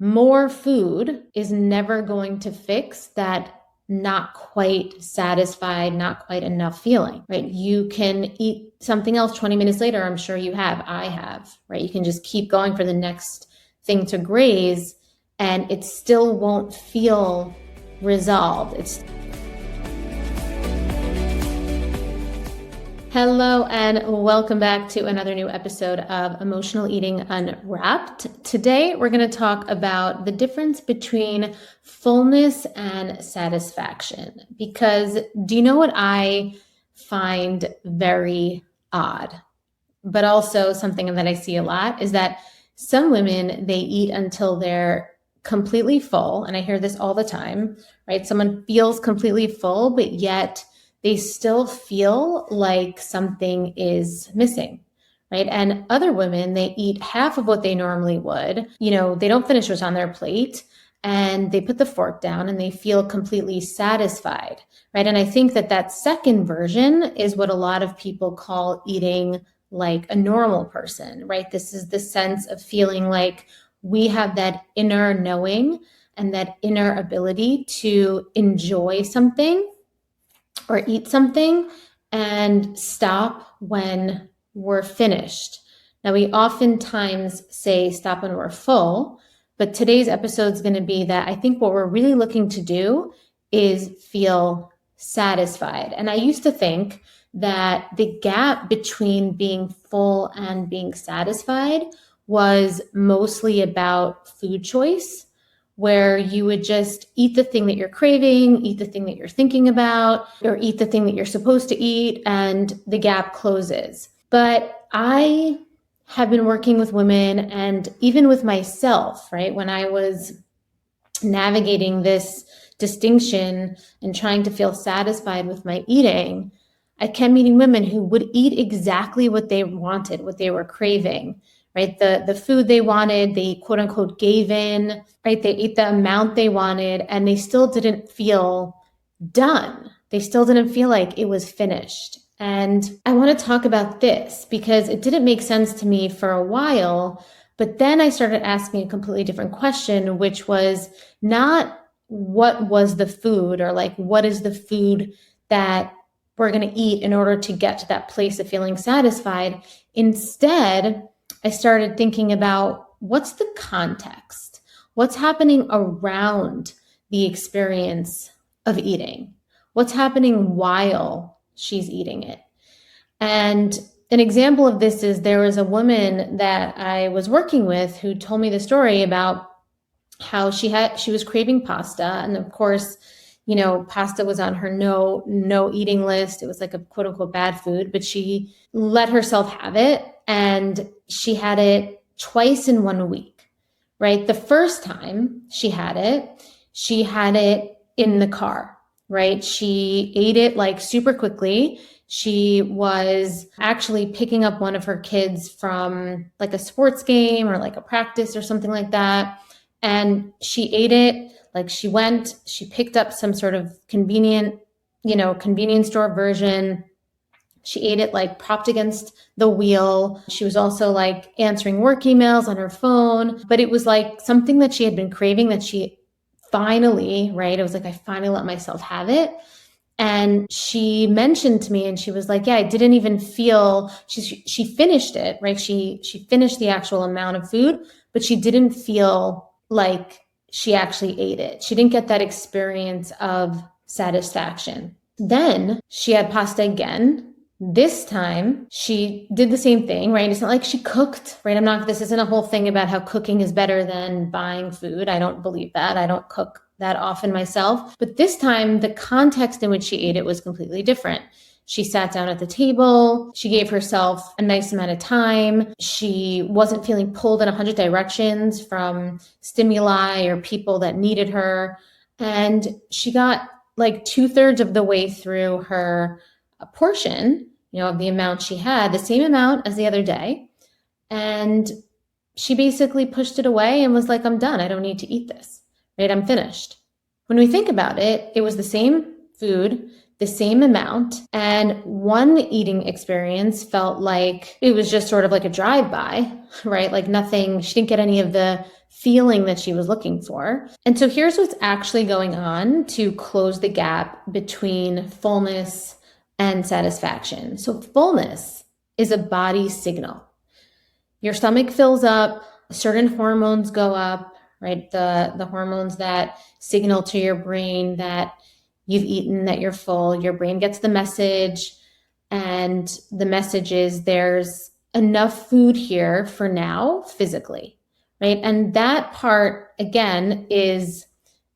more food is never going to fix that not quite satisfied, not quite enough feeling, right? You can eat something else 20 minutes later. I'm sure you have, I have, right? You can just keep going for the next thing to graze and it still won't feel resolved. Hello and welcome back to another new episode of Emotional Eating Unwrapped. Today we're going to talk about the difference between fullness and satisfaction. Because do you know what I find very odd, but also something that I see a lot is that some women, they eat until they're completely full. And I hear this all the time, right? Someone feels completely full, but yet they still feel like something is missing, right? And other women, they eat half of what they normally would. They don't finish what's on their plate and they put the fork down and they feel completely satisfied, right? And I think that second version is what a lot of people call eating like a normal person, right? This is the sense of feeling like we have that inner knowing and that inner ability to enjoy something or eat something and stop when we're finished. Now, we oftentimes say stop when we're full, but today's episode is going to be that I think what we're really looking to do is feel satisfied. And I used to think that the gap between being full and being satisfied was mostly about food choice, where you would just eat the thing that you're craving, eat the thing that you're thinking about, or eat the thing that you're supposed to eat, and the gap closes. But I have been working with women and even with myself, right? When I was navigating this distinction and trying to feel satisfied with my eating, I kept meeting women who would eat exactly what they wanted, what they were craving, right? The food they wanted, they quote unquote gave in, right? They ate the amount they wanted and they still didn't feel done. They still didn't feel like it was finished. And I want to talk about this because it didn't make sense to me for a while, but then I started asking a completely different question, which was not what was the food or like, what is the food that we're going to eat in order to get to that place of feeling satisfied. Instead, I started thinking about what's the context? What's happening around the experience of eating? What's happening while she's eating it? And an example of this is there was a woman that I was working with who told me the story about how she was craving pasta. And of course, pasta was on her no eating list. It was like a quote unquote bad food, but she let herself have it. And she had it twice in 1 week, right? The first time she had it in the car, right? She ate it like super quickly. She was actually picking up one of her kids from like a sports game or like a practice or something like that. And she ate it. Like she picked up some sort of convenience store version. She ate it like propped against the wheel. She was also like answering work emails on her phone, but it was like something that she had been craving that she finally, right? It was like, I finally let myself have it. And she mentioned to me and she was like, yeah, I didn't even feel, she finished it, right? She finished the actual amount of food, but she didn't feel like she actually ate it. She didn't get that experience of satisfaction. Then she had pasta again. This time she did the same thing, right? It's not like she cooked, right? This isn't a whole thing about how cooking is better than buying food. I don't believe that. I don't cook that often myself. But this time the context in which she ate it was completely different. She sat down at the table. She gave herself a nice amount of time. She wasn't feeling pulled in 100 directions from stimuli or people that needed her. And she got like 2/3 of the way through her portion, of the amount she had, the same amount as the other day. And she basically pushed it away and was like, I'm done. I don't need to eat this, right? I'm finished. When we think about it, it was the same food, the same amount. And one eating experience felt like it was just sort of like a drive-by, right? Like nothing, she didn't get any of the feeling that she was looking for. And so here's what's actually going on to close the gap between fullness and satisfaction. So fullness is a body signal. Your stomach fills up, certain hormones go up, right? The hormones that signal to your brain that you've eaten, that you're full. Your brain gets the message, and the message is there's enough food here for now physically, right? And that part, again, is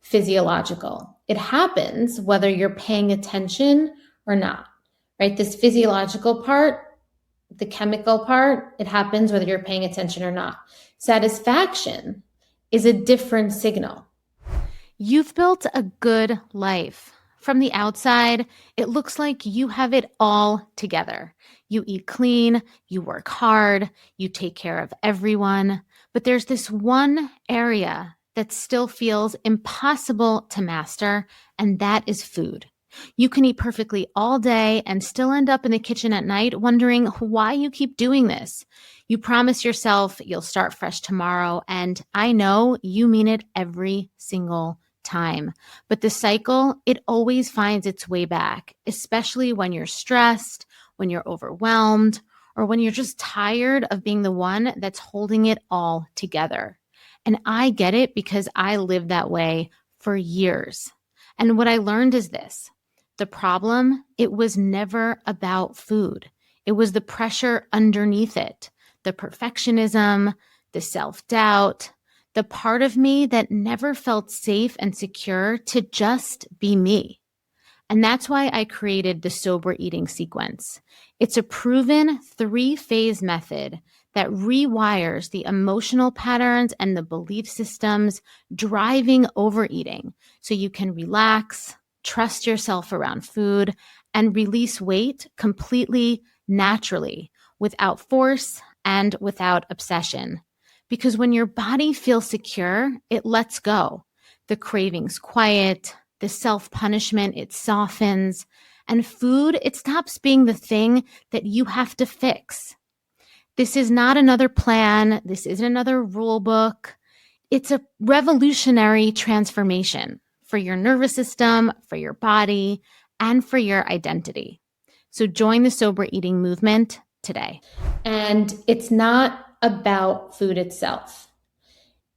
physiological. It happens whether you're paying attention or not, right? This physiological part, the chemical part, it happens whether you're paying attention or not. Satisfaction is a different signal. You've built a good life. From the outside, it looks like you have it all together. You eat clean, you work hard, you take care of everyone. But there's this one area that still feels impossible to master, and that is food. You can eat perfectly all day and still end up in the kitchen at night wondering why you keep doing this. You promise yourself you'll start fresh tomorrow, and I know you mean it every single time. But the cycle, it always finds its way back, especially when you're stressed, when you're overwhelmed, or when you're just tired of being the one that's holding it all together. And I get it because I lived that way for years. And what I learned is this. The problem, it was never about food. It was the pressure underneath it, the perfectionism, the self-doubt, the part of me that never felt safe and secure to just be me. And that's why I created the sober eating sequence. It's a proven 3-phase method that rewires the emotional patterns and the belief systems driving overeating so you can relax, trust yourself around food, and release weight completely naturally, without force and without obsession. Because when your body feels secure, it lets go. The cravings quiet, the self-punishment, it softens, and food, it stops being the thing that you have to fix. This is not another plan. This isn't another rule book. It's a revolutionary transformation for your nervous system, for your body, and for your identity. So join the sober eating movement today. And it's not about food itself.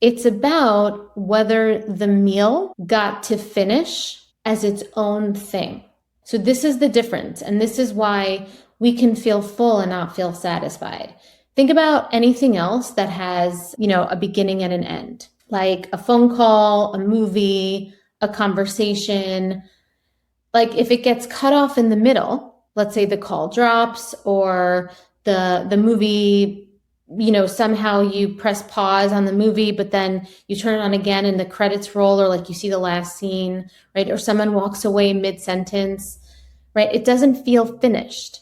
It's about whether the meal got to finish as its own thing. So this is the difference. And this is why we can feel full and not feel satisfied. Think about anything else that has, a beginning and an end, like a phone call, a movie, a conversation. Like if it gets cut off in the middle, let's say the call drops or the movie, somehow you press pause on the movie, but then you turn it on again and the credits roll, or like you see the last scene, right? Or someone walks away mid-sentence, right? It doesn't feel finished,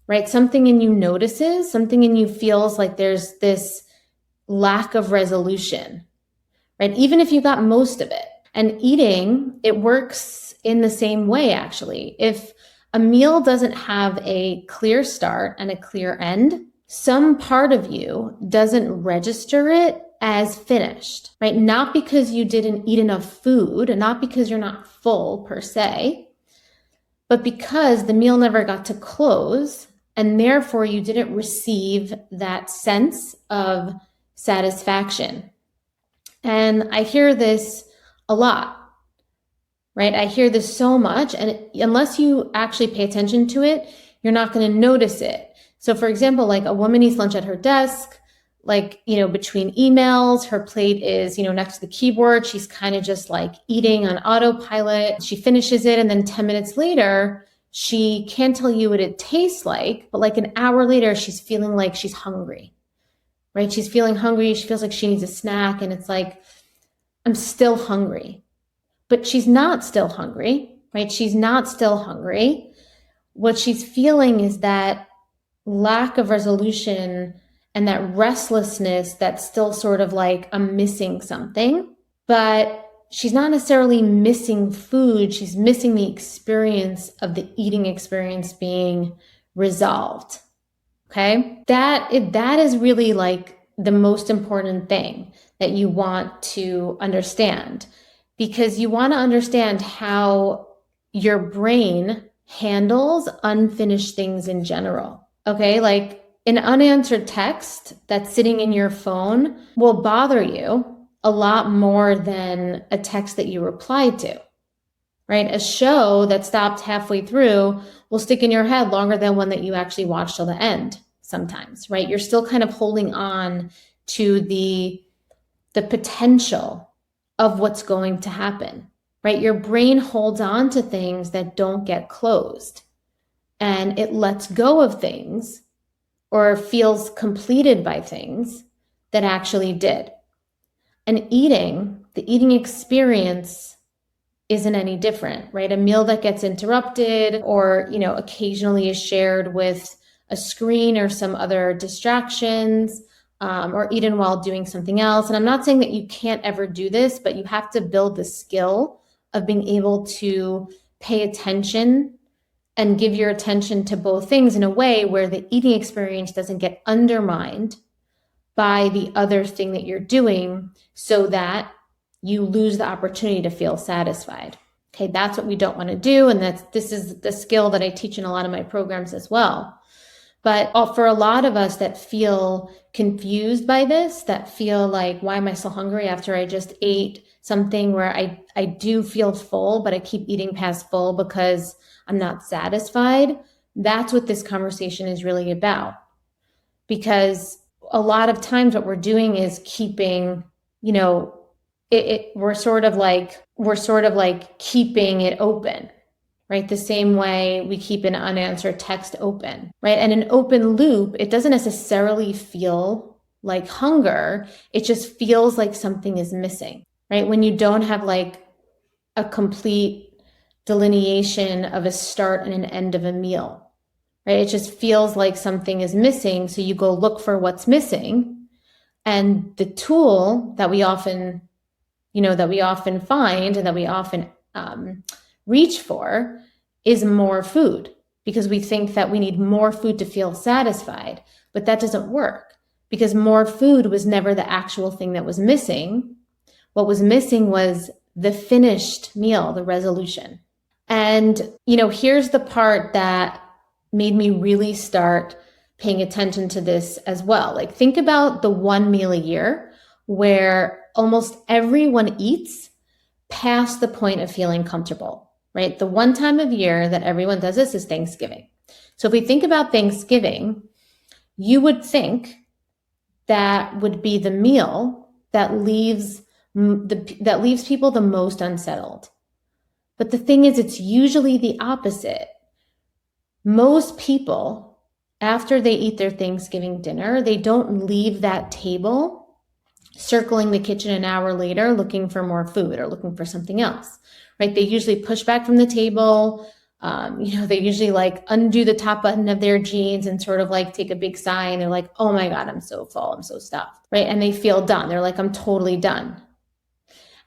right? Something in you notices, something in you feels like there's this lack of resolution, right? Even if you got most of it. And eating, it works in the same way, actually. If a meal doesn't have a clear start and a clear end, some part of you doesn't register it as finished, right? Not because you didn't eat enough food, and not because you're not full per se, but because the meal never got to close, and therefore you didn't receive that sense of satisfaction. And I hear this a lot, right? I hear this so much, and unless you actually pay attention to it, you're not going to notice it. So for example, like a woman eats lunch at her desk, like, between emails, her plate is, next to the keyboard. She's kind of just like eating on autopilot. She finishes it. And then 10 minutes later, she can't tell you what it tastes like, but like an hour later, she's feeling like she's hungry, right? She's feeling hungry. She feels like she needs a snack. And it's like, I'm still hungry, but she's not still hungry, right? She's not still hungry. What she's feeling is that lack of resolution and that restlessness that's still sort of like, I'm missing something. But she's not necessarily missing food. She's missing the experience of the eating experience being resolved. Okay. That is really like the most important thing that you want to understand, because you want to understand how your brain handles unfinished things in general. Okay. Like an unanswered text that's sitting in your phone will bother you a lot more than a text that you replied to, right? A show that stopped halfway through will stick in your head longer than one that you actually watched till the end sometimes, right? You're still kind of holding on to the potential of what's going to happen, right? Your brain holds on to things that don't get closed, and it lets go of things or feels completed by things that actually did. And the eating experience isn't any different, right? A meal that gets interrupted or, occasionally is shared with a screen or some other distractions, or eaten while doing something else. And I'm not saying that you can't ever do this, but you have to build the skill of being able to pay attention and give your attention to both things in a way where the eating experience doesn't get undermined by the other thing that you're doing, so that you lose the opportunity to feel satisfied. Okay, that's what we don't want to do. And this is the skill that I teach in a lot of my programs as well. But for a lot of us that feel confused by this, that feel like, why am I so hungry after I just ate something where I do feel full, but I keep eating past full because I'm not satisfied, that's what this conversation is really about. Because a lot of times what we're doing is keeping, we're sort of like keeping it open, right? The same way we keep an unanswered text open, right? And an open loop, it doesn't necessarily feel like hunger. It just feels like something is missing, right? When you don't have like a complete delineation of a start and an end of a meal, right? It just feels like something is missing. So you go look for what's missing. And the tool that we often find and that we often reach for is more food, because we think that we need more food to feel satisfied. But that doesn't work, because more food was never the actual thing that was missing. What was missing was the finished meal, the resolution. And, here's the part that made me really start paying attention to this as well. Like, think about the one meal a year where almost everyone eats past the point of feeling comfortable, right? The one time of year that everyone does this is Thanksgiving. So if we think about Thanksgiving, you would think that would be the meal that leaves people the most unsettled. But the thing is, it's usually the opposite. Most people, after they eat their Thanksgiving dinner, they don't leave that table circling the kitchen an hour later looking for more food or looking for something else, right? They usually push back from the table. They usually like undo the top button of their jeans and sort of like take a big sigh, and they're like, oh my God, I'm so full, I'm so stuffed, right? And they feel done. They're like, I'm totally done.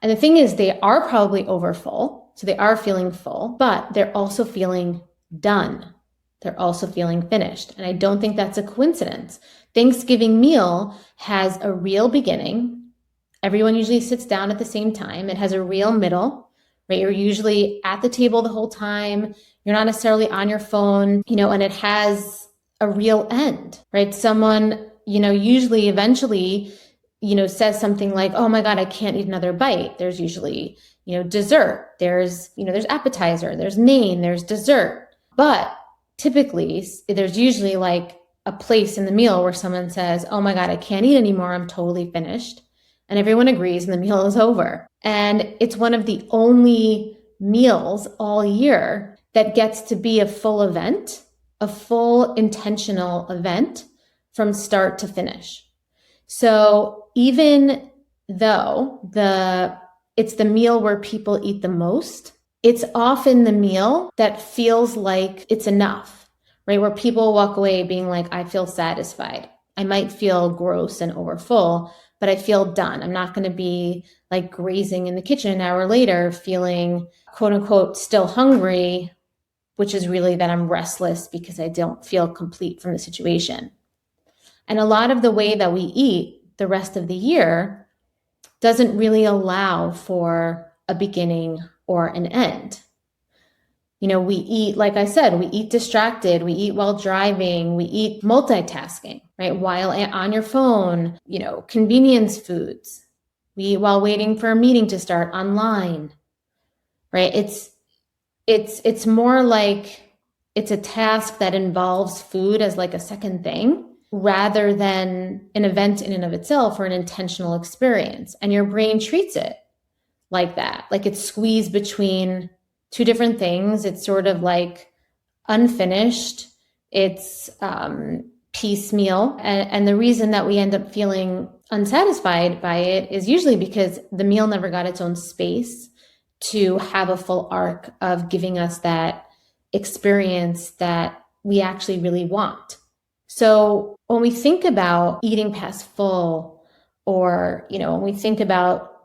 And the thing is, they are probably over full. So they are feeling full, but they're also feeling done. They're also feeling finished. And I don't think that's a coincidence. Thanksgiving meal has a real beginning. Everyone usually sits down at the same time. It has a real middle, right? You're usually at the table the whole time. You're not necessarily on your phone, and it has a real end, right? Someone, usually eventually, says something like, oh my God, I can't eat another bite. There's usually, dessert. There's appetizer, there's main, there's dessert. But typically there's usually like a place in the meal where someone says, oh my God, I can't eat anymore, I'm totally finished. And everyone agrees and the meal is over. And it's one of the only meals all year that gets to be a full event, a full intentional event from start to finish. So even though it's the meal where people eat the most, it's often the meal that feels like it's enough, right? Where people walk away being like, I feel satisfied. I might feel gross and overfull, but I feel done. I'm not going to be like grazing in the kitchen an hour later, feeling quote unquote still hungry, which is really that I'm restless because I don't feel complete from the situation. And a lot of the way that we eat the rest of the year doesn't really allow for a beginning or an end. We eat, like I said, we eat distracted, we eat while driving, we eat multitasking, right? While on your phone, convenience foods. We eat while waiting for a meeting to start online, right? It's more like it's a task that involves food as like a second thing rather than an event in and of itself or an intentional experience. And your brain treats it like that, like it's squeezed between two different things. It's sort of like unfinished. It's piecemeal. And the reason that we end up feeling unsatisfied by it is usually because the meal never got its own space to have a full arc of giving us that experience that we actually really want. So when we think about eating past full, or, when we think about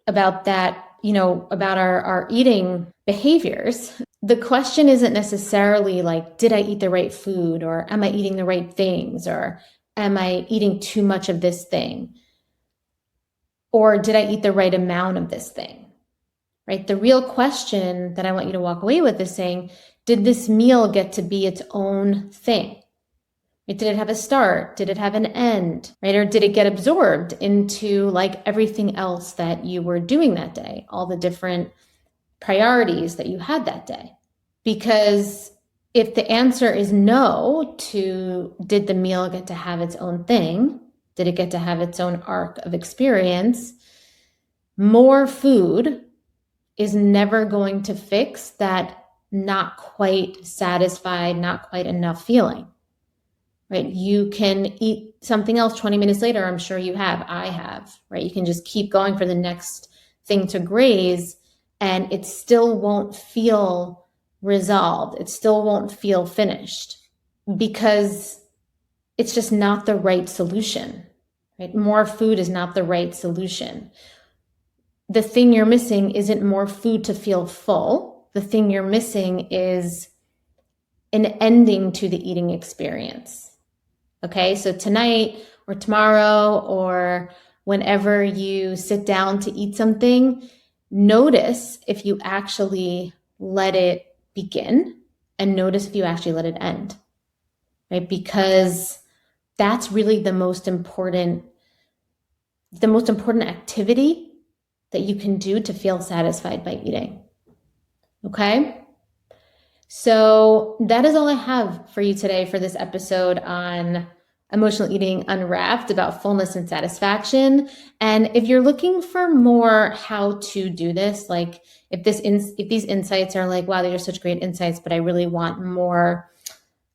that, about our eating behaviors, the question isn't necessarily like, did I eat the right food, or am I eating the right things, or am I eating too much of this thing, or did I eat the right amount of this thing, right? The real question that I want you to walk away with is saying, did this meal get to be its own thing? Did it have a start? Did it have an end? Right? Or did it get absorbed into like everything else that you were doing that day, all the different priorities that you had that day? Because if the answer is no to did the meal get to have its own thing, did it get to have its own arc of experience, more food is never going to fix that not quite satisfied, not quite enough feeling. Right? You can eat something else 20 minutes later. I'm sure you have. I have, right? You can just keep going for the next thing to graze, and it still won't feel resolved. It still won't feel finished because it's just not the right solution, right? More food is not the right solution. The thing you're missing isn't more food to feel full. The thing you're missing is an ending to the eating experience. Okay, so tonight or tomorrow or whenever you sit down to eat something, notice if you actually let it begin and notice if you actually let it end, right? Because that's really the most important activity that you can do to feel satisfied by eating. Okay? So that is all I have for you today for this episode on Emotional Eating Unwrapped, about fullness and satisfaction. And if you're looking for more how to do this, like if these insights are like, wow, these are such great insights, but I really want more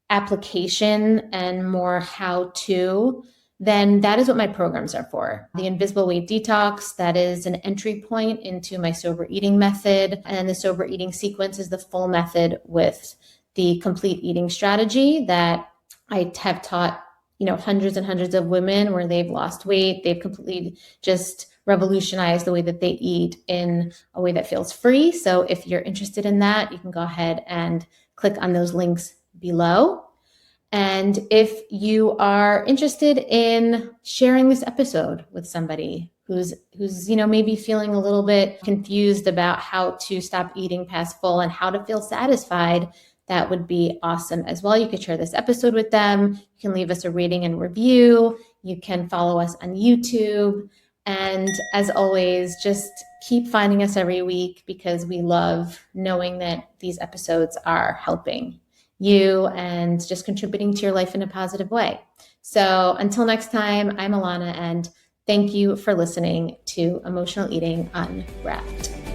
application and more how to, then that is what my programs are for. The Invisible Weight Detox, that is an entry point into my sober eating method. And the sober eating sequence is the full method with the complete eating strategy that I have taught, hundreds and hundreds of women where they've lost weight. They've completely just revolutionized the way that they eat in a way that feels free. So if you're interested in that, you can go ahead and click on those links below. And if you are interested in sharing this episode with somebody who's maybe feeling a little bit confused about how to stop eating past full and how to feel satisfied, that would be awesome as well. You could share this episode with them. You can leave us a rating and review. You can follow us on YouTube. And as always, just keep finding us every week because we love knowing that these episodes are helping you and just contributing to your life in a positive way. So until next time, I'm Alana, and thank you for listening to Emotional Eating Unwrapped.